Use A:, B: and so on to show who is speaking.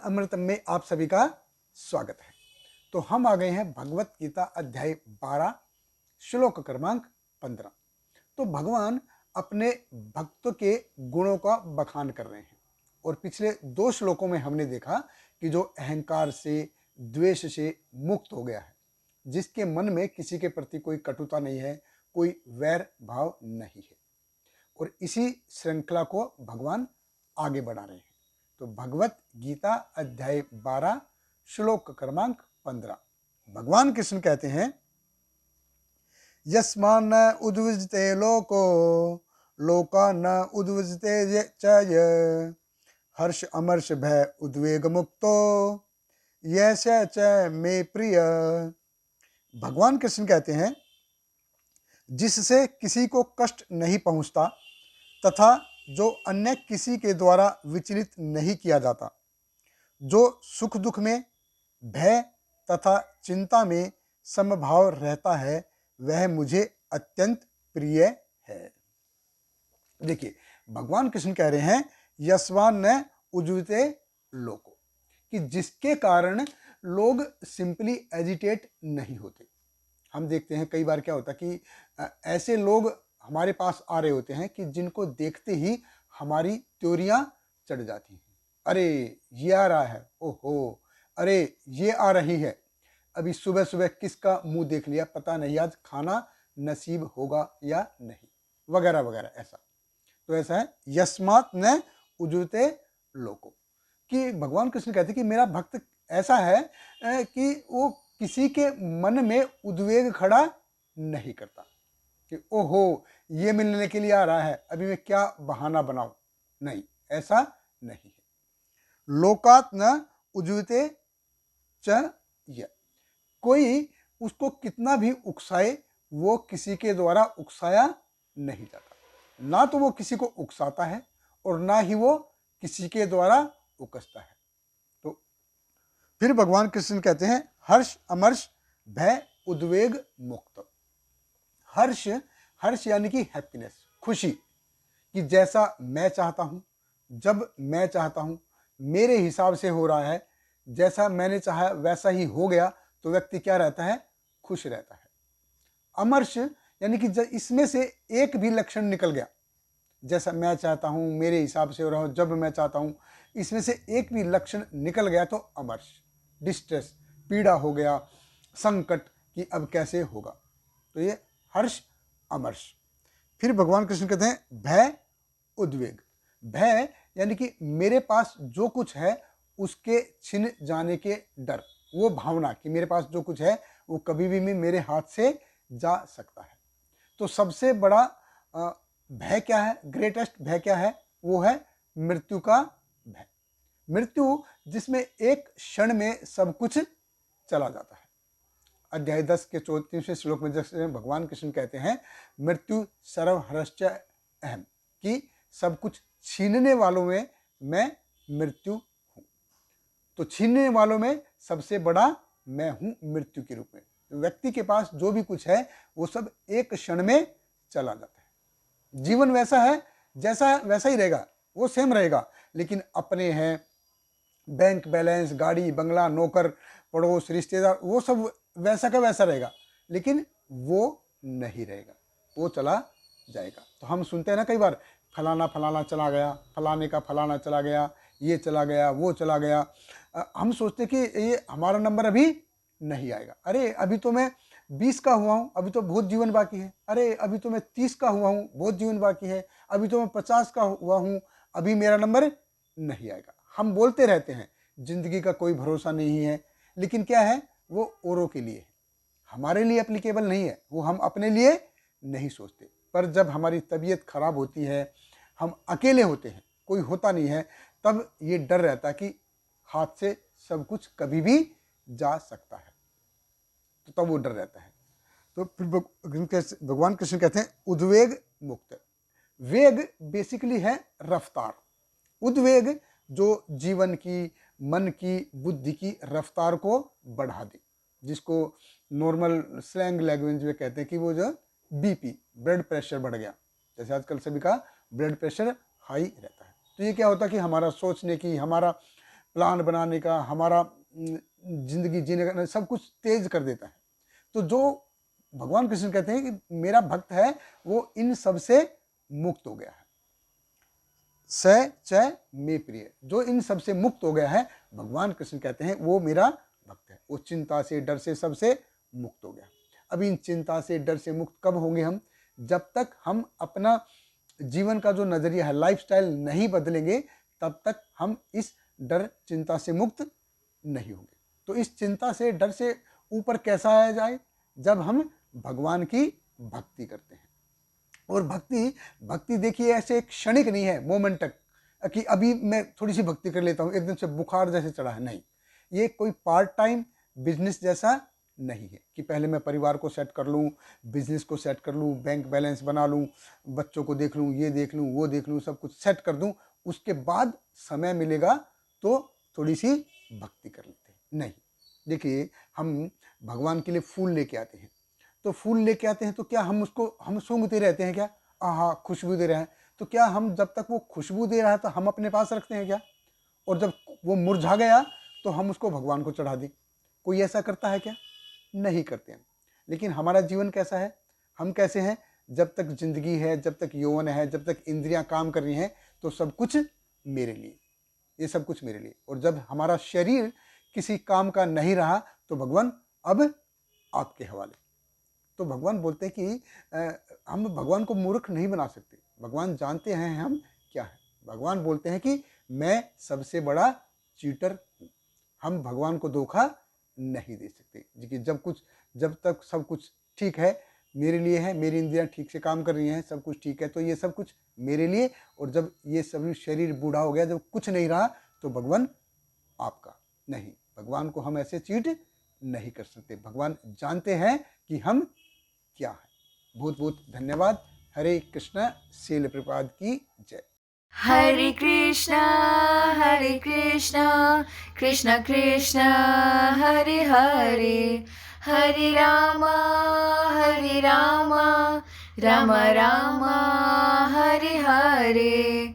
A: अमृतम में आप सभी का स्वागत है। तो हम आ गए हैं भगवत गीता अध्याय 12 श्लोक क्रमांक 15। तो भगवान अपने भक्तों के गुणों का बखान कर रहे हैं और पिछले 2 श्लोकों में हमने देखा कि जो अहंकार से द्वेष से मुक्त हो गया है, जिसके मन में किसी के प्रति कोई कटुता नहीं है, कोई वैर भाव नहीं है, और इसी श्रृंखला को भगवान आगे बढ़ा रहे हैं। तो भगवत गीता अध्याय 12 श्लोक क्रमांक 15 भगवान कृष्ण कहते हैं, यस्मान् न उद्विजते लोको लोका न उद्विजते च य हर्ष अमर्ष भय उद्वेग मुक्तो यस्य च मे प्रिय। भगवान कृष्ण कहते हैं, जिससे किसी को कष्ट नहीं पहुंचता तथा जो अन्य किसी के द्वारा विचलित नहीं किया जाता, जो सुख दुख में भय तथा चिंता में समभाव रहता है, वह मुझे अत्यंत प्रिय है। देखिए, भगवान कृष्ण कह रहे हैं, यस्वान न उज्जवते लोको, कि जिसके कारण लोग सिंपली एजिटेट नहीं होते। हम देखते हैं कई बार क्या होता है कि ऐसे लोग हमारे पास आ रहे होते हैं कि जिनको देखते ही हमारी त्योरियां चढ़ जाती हैं। अरे ये आ रहा है, ओहो, अरे ये आ रही है, अभी सुबह सुबह किसका मुंह देख लिया, पता नहीं आज खाना नसीब होगा या नहीं, वगैरह वगैरह। ऐसा तो ऐसा है, यस्मात् न उजुते लोको, कि भगवान कृष्ण कहते हैं कि मेरा भक्त ऐसा है कि वो किसी के मन में उद्वेग खड़ा नहीं करता कि ओहो ये मिलने के लिए आ रहा है, अभी मैं क्या बहाना बनाऊं। नहीं, ऐसा नहीं है। लोकात न उज्जवते च य, कोई उसको कितना भी उकसाए, वो किसी के द्वारा उकसाया नहीं जाता। ना तो वो किसी को उकसाता है और ना ही वो किसी के द्वारा उकसता है। तो फिर भगवान कृष्ण कहते हैं, हर्ष अमर्ष भय उद्वेग मुक्त। हर्ष, हर्ष यानी कि हैप्पीनेस, खुशी, कि जैसा मैं चाहता हूं, जब मैं चाहता हूं, मेरे हिसाब से हो रहा है, जैसा मैंने चाहा वैसा ही हो गया, तो व्यक्ति क्या रहता है, खुश रहता है। अमर्ष यानी कि इसमें से एक भी लक्षण निकल गया, जैसा मैं चाहता हूं, मेरे हिसाब से हो रहा हूं, जब मैं चाहता हूं, इसमें से एक भी लक्षण निकल गया तो अमर्ष, डिस्ट्रेस, पीड़ा हो गया, संकट कि अब कैसे होगा। तो ये हर्ष अमर्ष। फिर भगवान कृष्ण कहते हैं भय उद्वेग। भय यानी कि मेरे पास जो कुछ है उसके छिन जाने के डर, वो भावना कि मेरे पास जो कुछ है वो कभी भी मेरे हाथ से जा सकता है। तो सबसे बड़ा भय क्या है, ग्रेटेस्ट भय क्या है, वो है मृत्यु का भय। मृत्यु जिसमें एक क्षण में सब कुछ चला जाता है। अध्याय 10 के 34वें श्लोक में जैसे भगवान कृष्ण कहते हैं, मृत्यु सर्वहरश्च अहम, कि सब कुछ छीनने वालों में मैं मृत्यु हूं। तो छीनने वालों में सबसे बड़ा मैं हूं मृत्यु के रूप में। व्यक्ति के पास जो भी कुछ है वो सब एक क्षण में चला जाता है। जीवन वैसा है जैसा है वैसा ही रहेगा, वो सेम रहेगा, लेकिन अपने हैं, बैंक बैलेंस, गाड़ी बंगला, नौकर पड़ोस, रिश्तेदार, वो सब वैसा का वैसा रहेगा, लेकिन वो नहीं रहेगा, वो चला जाएगा। तो हम सुनते हैं ना कई बार, फलाना फलाना चला गया, फलाने का फलाना चला गया, ये चला गया, वो चला गया। हम सोचते कि ये हमारा नंबर अभी नहीं आएगा। अरे अभी तो मैं 20 का हुआ हूँ, अभी तो बहुत जीवन बाकी है। अरे अभी तो मैं 30 का हुआ हूँ, बहुत जीवन बाकी है। अभी तो मैं 50 का हुआ हूँ, अभी मेरा नंबर नहीं आएगा। हम बोलते रहते हैं, जिंदगी का कोई भरोसा नहीं है, लेकिन क्या है, वो औरों के लिए है, हमारे लिए एप्लीकेबल नहीं है। वो हम अपने लिए नहीं सोचते, पर जब हमारी तबीयत खराब होती है, हम अकेले होते हैं, कोई होता नहीं है, तब ये डर रहता है कि हाथ से सब कुछ कभी भी जा सकता है, तो तब वो डर रहता है। तो फिर भगवान कृष्ण कहते हैं उद्वेग मुक्त। वेग बेसिकली है रफ्तार, उद्वेग जो जीवन की, मन की, बुद्धि की रफ्तार को बढ़ा दे, जिसको नॉर्मल स्लैंग लैंग्वेज में कहते हैं कि वो जो बीपी, ब्लड प्रेशर बढ़ गया। जैसे आजकल सभी का ब्लड प्रेशर हाई रहता है, तो ये क्या होता है कि हमारा सोचने की, हमारा प्लान बनाने का, हमारा ज़िंदगी जीने का सब कुछ तेज़ कर देता है। तो जो भगवान कृष्ण कहते हैं कि मेरा भक्त है वो इन सब से मुक्त हो गया है। स च मे प्रिय, जो इन सब से मुक्त हो गया है, भगवान कृष्ण कहते हैं वो मेरा भक्त है। वो चिंता से, डर से, सबसे मुक्त हो गया। अब इन चिंता से, डर से मुक्त कब होंगे हम? जब तक हम अपना जीवन का जो नजरिया है, लाइफस्टाइल नहीं बदलेंगे, तब तक हम इस डर चिंता से मुक्त नहीं होंगे। तो इस चिंता से, डर से ऊपर कैसा आया जाए? जब हम भगवान की भक्ति करते हैं। और भक्ति भक्ति देखिए ऐसे एक क्षणिक नहीं है, मोमेंट तक कि अभी मैं थोड़ी सी भक्ति कर लेता हूँ, एकदम से बुखार जैसे चढ़ा है, नहीं। ये कोई पार्ट टाइम बिजनेस जैसा नहीं है कि पहले मैं परिवार को सेट कर लूँ, बिजनेस को सेट कर लूँ, बैंक बैलेंस बना लूँ, बच्चों को देख लूँ, ये देख लूँ, वो देख लूँ, सब कुछ सेट कर दूँ, उसके बाद समय मिलेगा तो थोड़ी सी भक्ति कर लेते हैं। नहीं, देखिए हम भगवान के लिए फूल लेके आते हैं, तो फूल लेके आते हैं तो क्या हम उसको हम सूंघते रहते हैं क्या? आहा, खुशबू दे रहा है, तो क्या हम जब तक वो खुशबू दे रहा है तो हम अपने पास रखते हैं क्या? और जब वो मुरझा गया तो हम उसको भगवान को चढ़ा दें? कोई ऐसा करता है क्या? नहीं करते हैं। लेकिन हमारा जीवन कैसा है? हम कैसे हैं? जब तक जिंदगी है, जब तक यौवन है, जब तक इंद्रियां काम कर रही हैं, तो सब कुछ मेरे लिए, ये सब कुछ मेरे लिए। और जब हमारा शरीर किसी काम का नहीं रहा तो भगवान अब आपके हवाले। तो भगवान बोलते हैं कि हम भगवान को मूर्ख नहीं बना सकते। भगवान जानते हैं हम क्या है। भगवान बोलते हैं कि मैं सबसे बड़ा चीटर हूँ। हम भगवान को धोखा नहीं दे सकते। देखिए जब तक सब कुछ ठीक है, मेरे लिए है, मेरी इंद्रियां ठीक से काम कर रही हैं, सब कुछ ठीक है, तो ये सब कुछ मेरे लिए। और जब ये सभी शरीर बूढ़ा हो गया, जब कुछ नहीं रहा, तो भगवान आपका नहीं। भगवान को हम ऐसे चीट नहीं कर सकते। भगवान जानते हैं कि हम क्या है। बहुत बहुत धन्यवाद। हरे कृष्णा। श्रील प्रभुपाद की जय।
B: Hare Krishna, Hare Krishna, Krishna Krishna, Hare Hare, Hare Rama, Hare Rama, Rama Rama, Hare Hare.